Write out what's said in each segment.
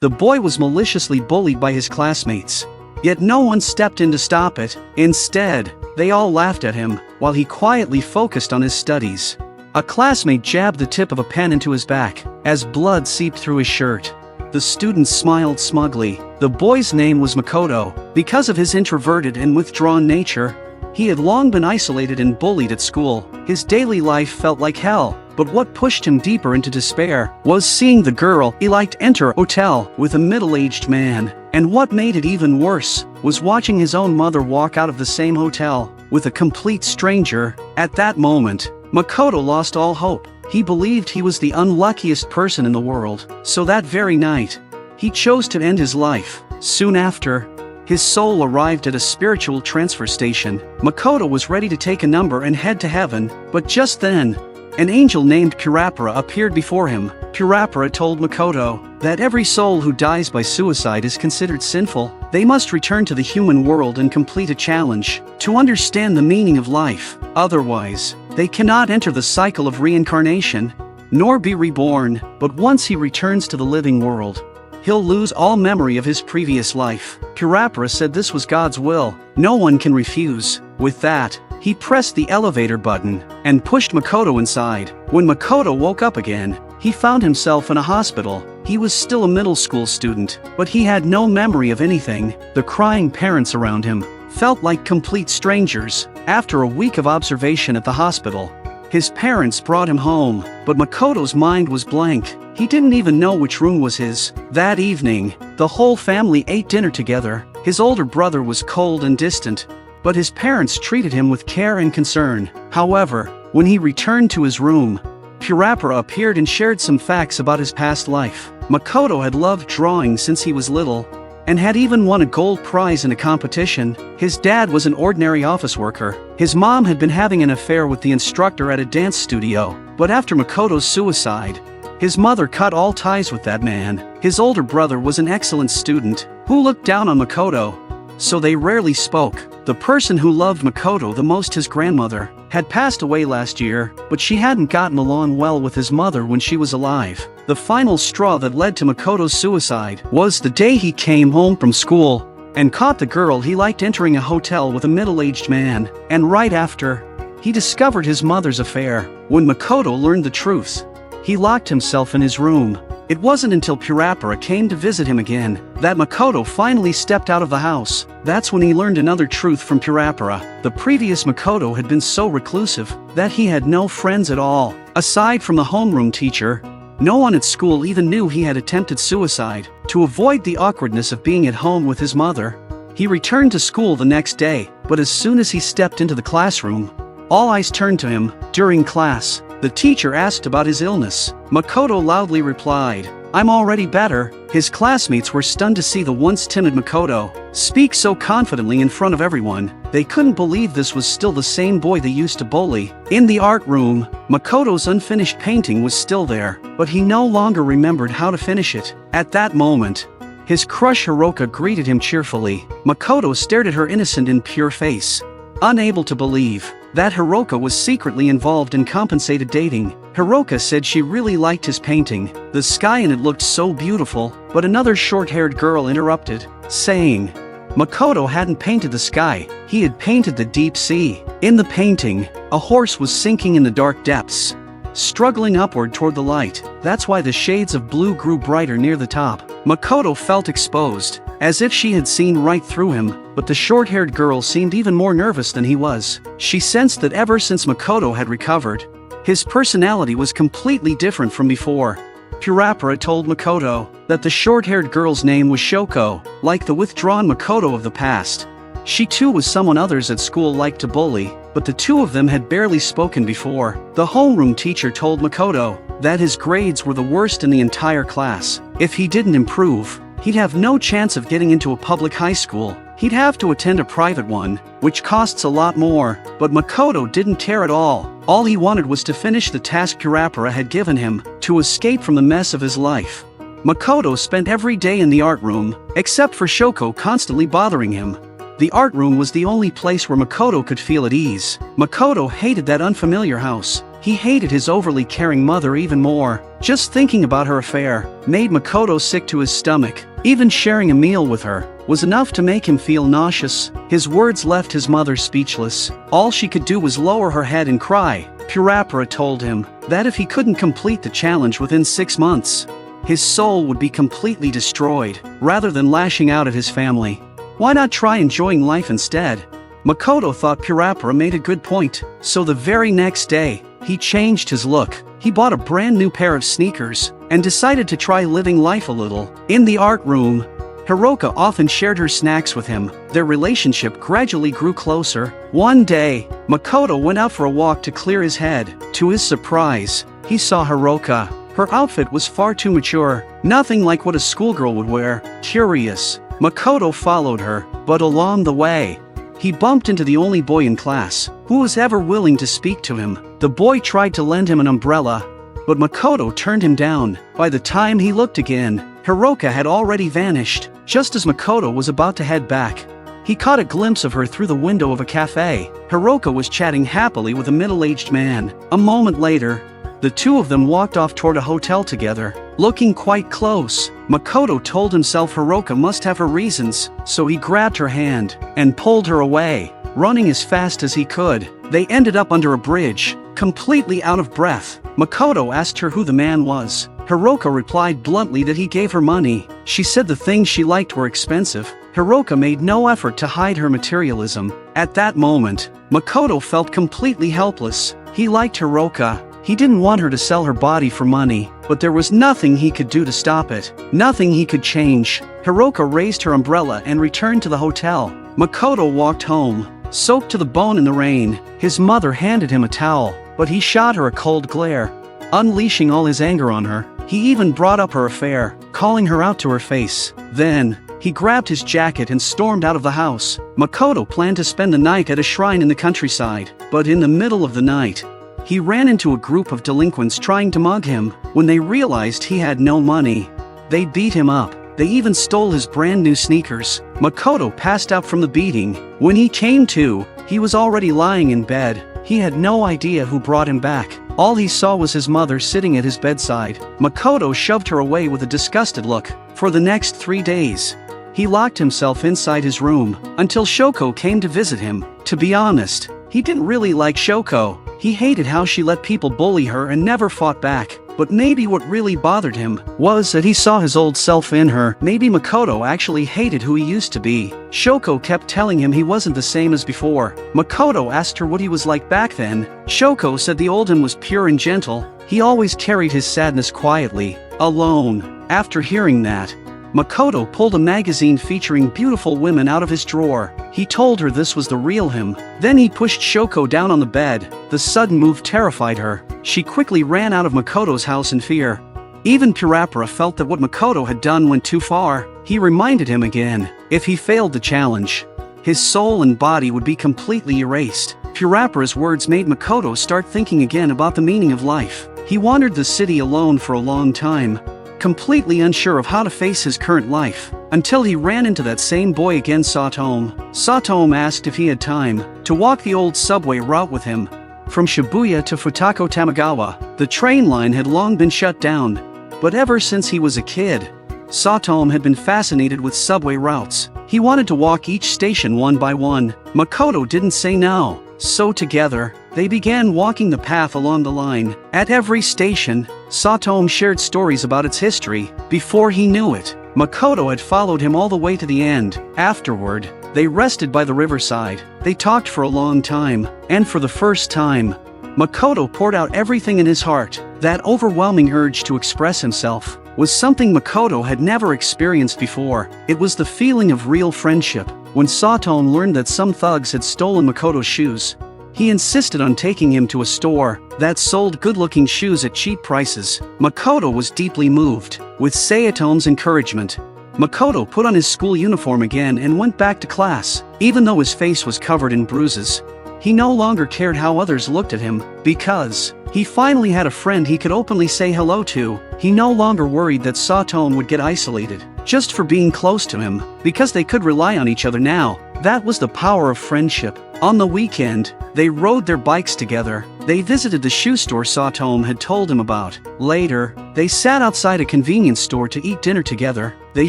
The boy was maliciously bullied by his classmates. Yet no one stepped in to stop it. Instead, they all laughed at him, while he quietly focused on his studies. A classmate jabbed the tip of a pen into his back, as blood seeped through his shirt. The student smiled smugly. The boy's name was Makoto. Because of his introverted and withdrawn nature, he had long been isolated and bullied at school. His daily life felt like hell, but what pushed him deeper into despair was seeing the girl he liked enter a hotel with a middle-aged man. And what made it even worse was watching his own mother walk out of the same hotel with a complete stranger. At that moment, Makoto lost all hope. He believed he was the unluckiest person in the world, so that very night, he chose to end his life. Soon after, his soul arrived at a spiritual transfer station. Makoto was ready to take a number and head to heaven, but just then, an angel named Kurapara appeared before him. Kurapara told Makoto that every soul who dies by suicide is considered sinful. They must return to the human world and complete a challenge to understand the meaning of life. Otherwise, they cannot enter the cycle of reincarnation, nor be reborn. But once he returns to the living world, he'll lose all memory of his previous life. Kurapara said this was God's will. No one can refuse. With that, he pressed the elevator button and pushed Makoto inside. When Makoto woke up again, he found himself in a hospital. He was still a middle school student, but he had no memory of anything. The crying parents around him felt like complete strangers. After a week of observation at the hospital, his parents brought him home, but Makoto's mind was blank. He didn't even know which room was his. That evening, the whole family ate dinner together. His older brother was cold and distant, but his parents treated him with care and concern. However, when he returned to his room, Kurapara appeared and shared some facts about his past life. Makoto had loved drawing since he was little, and had even won a gold prize in a competition. His dad was an ordinary office worker. His mom had been having an affair with the instructor at a dance studio, but after Makoto's suicide, his mother cut all ties with that man. His older brother was an excellent student, who looked down on Makoto, so they rarely spoke. The person who loved Makoto the most, his grandmother, had passed away last year, but she hadn't gotten along well with his mother when she was alive. The final straw that led to Makoto's suicide was the day he came home from school and caught the girl he liked entering a hotel with a middle-aged man, and right after, he discovered his mother's affair. When Makoto learned the truth, he locked himself in his room. It wasn't until Kurapara came to visit him again that Makoto finally stepped out of the house. That's when he learned another truth from Kurapara. The previous Makoto had been so reclusive that he had no friends at all. Aside from the homeroom teacher, no one at school even knew he had attempted suicide. To avoid the awkwardness of being at home with his mother, he returned to school the next day, but as soon as he stepped into the classroom, all eyes turned to him. During class, the teacher asked about his illness. Makoto loudly replied, "I'm already better." His classmates were stunned to see the once timid Makoto speak so confidently in front of everyone. They couldn't believe this was still the same boy they used to bully. In the art room, Makoto's unfinished painting was still there, but he no longer remembered how to finish it. At that moment, his crush Hiroka greeted him cheerfully. Makoto stared at her innocent and pure face, unable to believe that Hiroka was secretly involved in compensated dating. Hiroka said she really liked his painting. The sky in it looked so beautiful, but another short-haired girl interrupted, saying Makoto hadn't painted the sky, he had painted the deep sea. In the painting, a horse was sinking in the dark depths, struggling upward toward the light. That's why the shades of blue grew brighter near the top. Makoto felt exposed, as if she had seen right through him, but the short-haired girl seemed even more nervous than he was. She sensed that ever since Makoto had recovered, his personality was completely different from before. Kurapara told Makoto that the short-haired girl's name was Shoko, like the withdrawn Makoto of the past. She too was someone others at school liked to bully, but the two of them had barely spoken before. The homeroom teacher told Makoto that his grades were the worst in the entire class. If he didn't improve, he'd have no chance of getting into a public high school. He'd have to attend a private one, which costs a lot more. But Makoto didn't care at all. All he wanted was to finish the task Kurapara had given him, to escape from the mess of his life. Makoto spent every day in the art room, except for Shoko constantly bothering him. The art room was the only place where Makoto could feel at ease. Makoto hated that unfamiliar house. He hated his overly caring mother even more. Just thinking about her affair made Makoto sick to his stomach. Even sharing a meal with her was enough to make him feel nauseous. His words left his mother speechless. All she could do was lower her head and cry. Purapara told him that if he couldn't complete the challenge within 6 months, his soul would be completely destroyed. Rather than lashing out at his family, why not try enjoying life instead? Makoto thought Purapara made a good point, so the very next day, he changed his look. He bought a brand new pair of sneakers and decided to try living life a little. In the art room, Hiroka often shared her snacks with him. Their relationship gradually grew closer. One day, Makoto went out for a walk to clear his head. To his surprise, he saw Hiroka. Her outfit was far too mature, nothing like what a schoolgirl would wear. Curious, Makoto followed her, but along the way, he bumped into the only boy in class who was ever willing to speak to him. The boy tried to lend him an umbrella, but Makoto turned him down. By the time he looked again, Hiroka had already vanished. Just as Makoto was about to head back, he caught a glimpse of her through the window of a cafe. Hiroka was chatting happily with a middle-aged man. A moment later, the two of them walked off toward a hotel together, looking quite close. Makoto told himself Hiroka must have her reasons, so he grabbed her hand and pulled her away. Running as fast as he could, they ended up under a bridge, completely out of breath. Makoto asked her who the man was. Hiroka replied bluntly that he gave her money. She said the things she liked were expensive. Hiroka made no effort to hide her materialism. At that moment, Makoto felt completely helpless. He liked Hiroka. He didn't want her to sell her body for money, but there was nothing he could do to stop it. Nothing he could change. Hiroka raised her umbrella and returned to the hotel. Makoto walked home, soaked to the bone in the rain. His mother handed him a towel, but he shot her a cold glare, unleashing all his anger on her. He even brought up her affair, calling her out to her face. Then, he grabbed his jacket and stormed out of the house. Makoto planned to spend the night at a shrine in the countryside, but in the middle of the night, he ran into a group of delinquents trying to mug him. When they realized he had no money, they beat him up. They even stole his brand new sneakers. Makoto passed out from the beating. When he came to, he was already lying in bed. He had no idea who brought him back. All he saw was his mother sitting at his bedside. Makoto shoved her away with a disgusted look. For the next 3 days, he locked himself inside his room until Shoko came to visit him. To be honest, he didn't really like Shoko. He hated how she let people bully her and never fought back. But maybe what really bothered him was that he saw his old self in her. Maybe Makoto actually hated who he used to be. Shoko kept telling him he wasn't the same as before. Makoto asked her what he was like back then. Shoko said the old him was pure and gentle. He always carried his sadness quietly, alone. After hearing that, Makoto pulled a magazine featuring beautiful women out of his drawer. He told her this was the real him. Then he pushed Shoko down on the bed. The sudden move terrified her. She quickly ran out of Makoto's house in fear. Even Purapara felt that what Makoto had done went too far. He reminded him again, if he failed the challenge, his soul and body would be completely erased. Purapara's words made Makoto start thinking again about the meaning of life. He wandered the city alone for a long time, completely unsure of how to face his current life, until he ran into that same boy again, Satome. Satome asked if he had time to walk the old subway route with him. From Shibuya to Futako Tamagawa, the train line had long been shut down, but ever since he was a kid, Satome had been fascinated with subway routes. He wanted to walk each station one by one. Makoto didn't say no, so together, they began walking the path along the line. At every station, Satome shared stories about its history. Before he knew it, Makoto had followed him all the way to the end. Afterward, they rested by the riverside. They talked for a long time, and for the first time, Makoto poured out everything in his heart. That overwhelming urge to express himself was something Makoto had never experienced before. It was the feeling of real friendship. When Satome learned that some thugs had stolen Makoto's shoes, he insisted on taking him to a store that sold good-looking shoes at cheap prices. Makoto was deeply moved. With Satome's encouragement, Makoto put on his school uniform again and went back to class. Even though his face was covered in bruises, he no longer cared how others looked at him, because he finally had a friend he could openly say hello to. He no longer worried that Satome would get isolated just for being close to him, because they could rely on each other now. That was the power of friendship. On the weekend, they rode their bikes together. They visited the shoe store Satomu had told him about. Later, they sat outside a convenience store to eat dinner together. They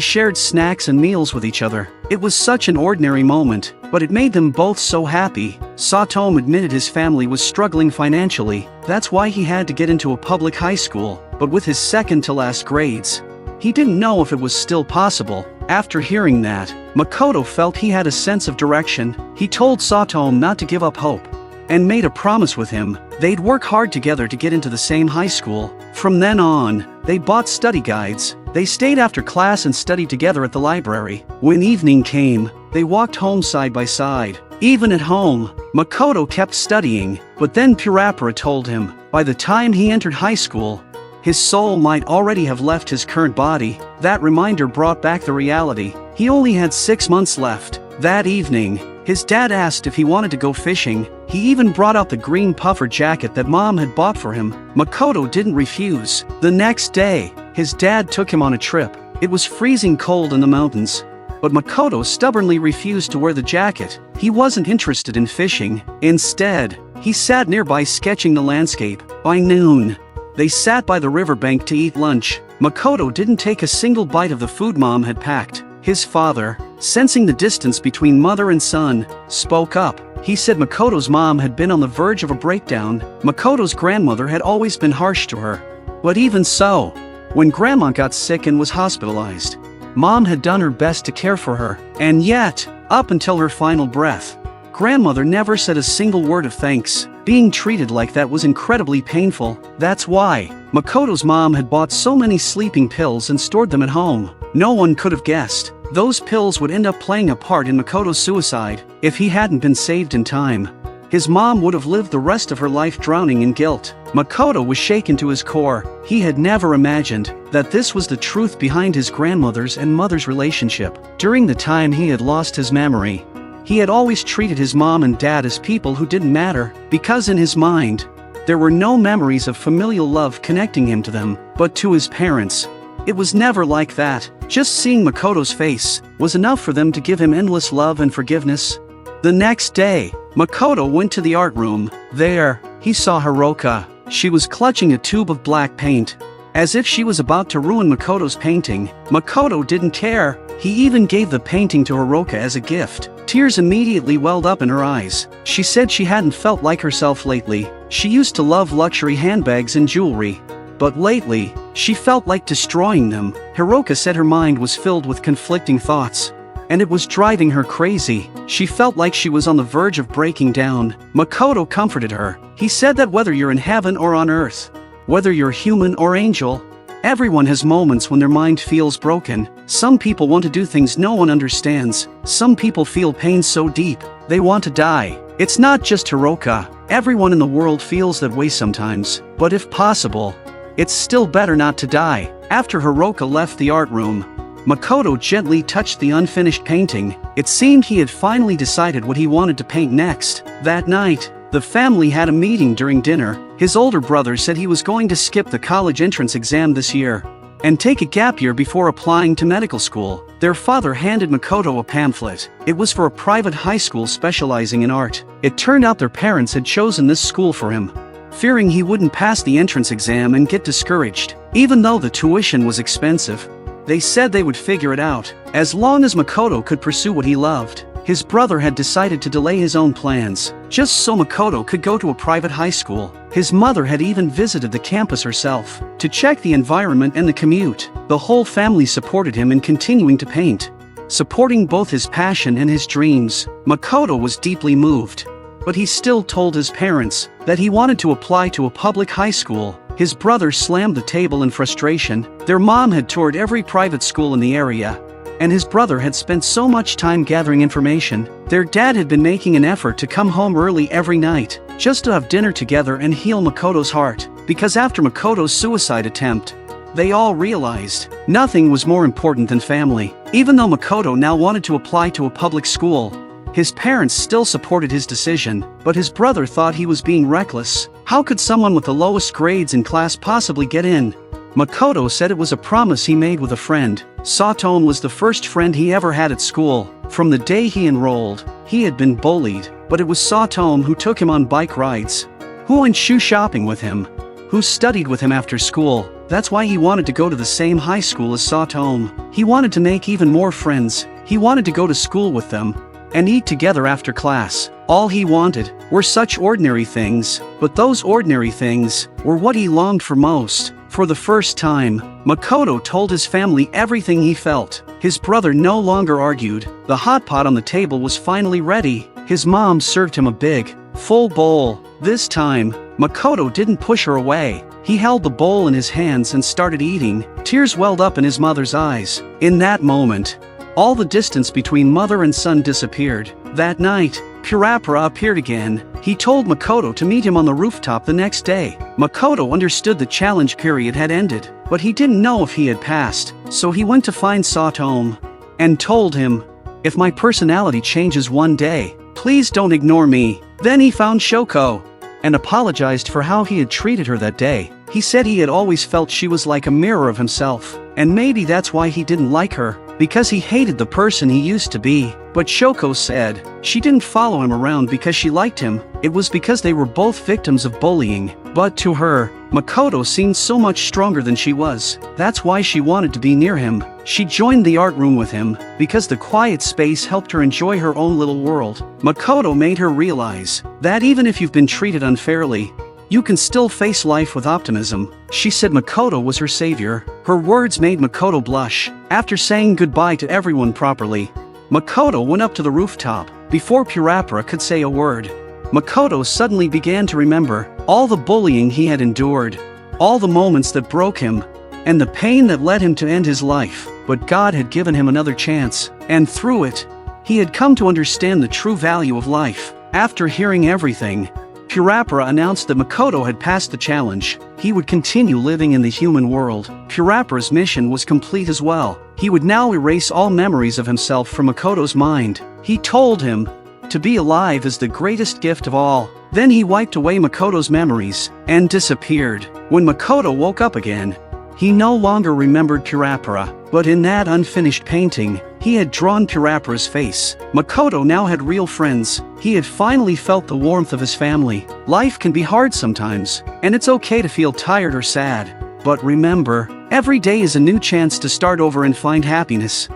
shared snacks and meals with each other. It was such an ordinary moment, but it made them both so happy. Satomu admitted his family was struggling financially. That's why he had to get into a public high school, but with his second-to-last grades, he didn't know if it was still possible. After hearing that, Makoto felt he had a sense of direction. He told Satomu not to give up hope, and made a promise with him. They'd work hard together to get into the same high school. From then on, they bought study guides. They stayed after class and studied together at the library. When evening came, they walked home side by side. Even at home, Makoto kept studying, but then Purapura told him, by the time he entered high school, his soul might already have left his current body. That reminder brought back the reality. He only had 6 months left. That evening, his dad asked if he wanted to go fishing. He even brought out the green puffer jacket that Mom had bought for him. Makoto didn't refuse. The next day, his dad took him on a trip. It was freezing cold in the mountains, but Makoto stubbornly refused to wear the jacket. He wasn't interested in fishing. Instead, he sat nearby sketching the landscape. By noon, they sat by the riverbank to eat lunch. Makoto didn't take a single bite of the food Mom had packed. His father, sensing the distance between mother and son, spoke up. He said Makoto's mom had been on the verge of a breakdown. Makoto's grandmother had always been harsh to her. But even so, when Grandma got sick and was hospitalized, Mom had done her best to care for her. And yet, up until her final breath, Grandmother never said a single word of thanks. Being treated like that was incredibly painful. That's why Makoto's mom had bought so many sleeping pills and stored them at home. No one could have guessed those pills would end up playing a part in Makoto's suicide. If he hadn't been saved in time, his mom would have lived the rest of her life drowning in guilt. Makoto was shaken to his core. He had never imagined that this was the truth behind his grandmother's and mother's relationship. During the time he had lost his memory, he had always treated his mom and dad as people who didn't matter, because in his mind, there were no memories of familial love connecting him to them. But to his parents, it was never like that. Just seeing Makoto's face was enough for them to give him endless love and forgiveness. The next day, Makoto went to the art room. There, he saw Hiroka. She was clutching a tube of black paint, as if she was about to ruin Makoto's painting. Makoto didn't care. He even gave the painting to Hiroka as a gift. Tears immediately welled up in her eyes. She said she hadn't felt like herself lately. She used to love luxury handbags and jewelry, but lately, she felt like destroying them. Hiroka said her mind was filled with conflicting thoughts, and it was driving her crazy. She felt like she was on the verge of breaking down. Makoto comforted her. He said that whether you're in heaven or on earth, whether you're human or angel, everyone has moments when their mind feels broken. Some people want to do things no one understands. Some people feel pain so deep, they want to die. It's not just Hiroka. Everyone in the world feels that way sometimes. But if possible, it's still better not to die. After Hiroka left the art room, Makoto gently touched the unfinished painting. It seemed he had finally decided what he wanted to paint next. That night, the family had a meeting during dinner. His older brother said he was going to skip the college entrance exam this year and take a gap year before applying to medical school. Their father handed Makoto a pamphlet. It was for a private high school specializing in art. It turned out their parents had chosen this school for him, fearing he wouldn't pass the entrance exam and get discouraged. Even though the tuition was expensive, they said they would figure it out, as long as Makoto could pursue what he loved. His brother had decided to delay his own plans, just so Makoto could go to a private high school. His mother had even visited the campus herself, to check the environment and the commute. The whole family supported him in continuing to paint, supporting both his passion and his dreams. Makoto was deeply moved, but he still told his parents that he wanted to apply to a public high school. His brother slammed the table in frustration. Their mom had toured every private school in the area, and his brother had spent so much time gathering information. Their dad had been making an effort to come home early every night, just to have dinner together and heal Makoto's heart. Because after Makoto's suicide attempt, they all realized nothing was more important than family. Even though Makoto now wanted to apply to a public school, his parents still supported his decision, but his brother thought he was being reckless. How could someone with the lowest grades in class possibly get in? Makoto said it was a promise he made with a friend. Satomu was the first friend he ever had at school. From the day he enrolled, he had been bullied, but it was Satomu who took him on bike rides, who went shoe shopping with him, who studied with him after school. That's why he wanted to go to the same high school as Satomu. He wanted to make even more friends. He wanted to go to school with them and eat together after class. All he wanted were such ordinary things, but those ordinary things were what he longed for most. For the first time, Makoto told his family everything he felt. His brother no longer argued. The hot pot on the table was finally ready. His mom served him a big, full bowl. This time, Makoto didn't push her away. He held the bowl in his hands and started eating. Tears welled up in his mother's eyes. In that moment, all the distance between mother and son disappeared. That night, Purapara appeared again. He told Makoto to meet him on the rooftop the next day. Makoto understood the challenge period had ended, but he didn't know if he had passed, so he went to find Satomu and told him, "If my personality changes one day, please don't ignore me." Then he found Shoko and apologized for how he had treated her that day. He said he had always felt she was like a mirror of himself, and maybe that's why he didn't like her, because he hated the person he used to be. But Shoko said she didn't follow him around because she liked him, it was because they were both victims of bullying. But to her, Makoto seemed so much stronger than she was. That's why she wanted to be near him. She joined the art room with him because the quiet space helped her enjoy her own little world. Makoto made her realize that even if you've been treated unfairly, you can still face life with optimism. She said Makoto was her savior. Her words made Makoto blush. After saying goodbye to everyone properly, Makoto went up to the rooftop. Before Purapara could say a word, Makoto suddenly began to remember all the bullying he had endured, all the moments that broke him, and the pain that led him to end his life. But God had given him another chance, and through it, he had come to understand the true value of life. After hearing everything, Purapara announced that Makoto had passed the challenge. He would continue living in the human world. Purapara's mission was complete as well. He would now erase all memories of himself from Makoto's mind. He told him, to be alive is the greatest gift of all. Then he wiped away Makoto's memories and disappeared. When Makoto woke up again, he no longer remembered Purapara, but in that unfinished painting, he had drawn Purapara's face. Makoto now had real friends. He had finally felt the warmth of his family. Life can be hard sometimes, and it's okay to feel tired or sad. But remember, every day is a new chance to start over and find happiness.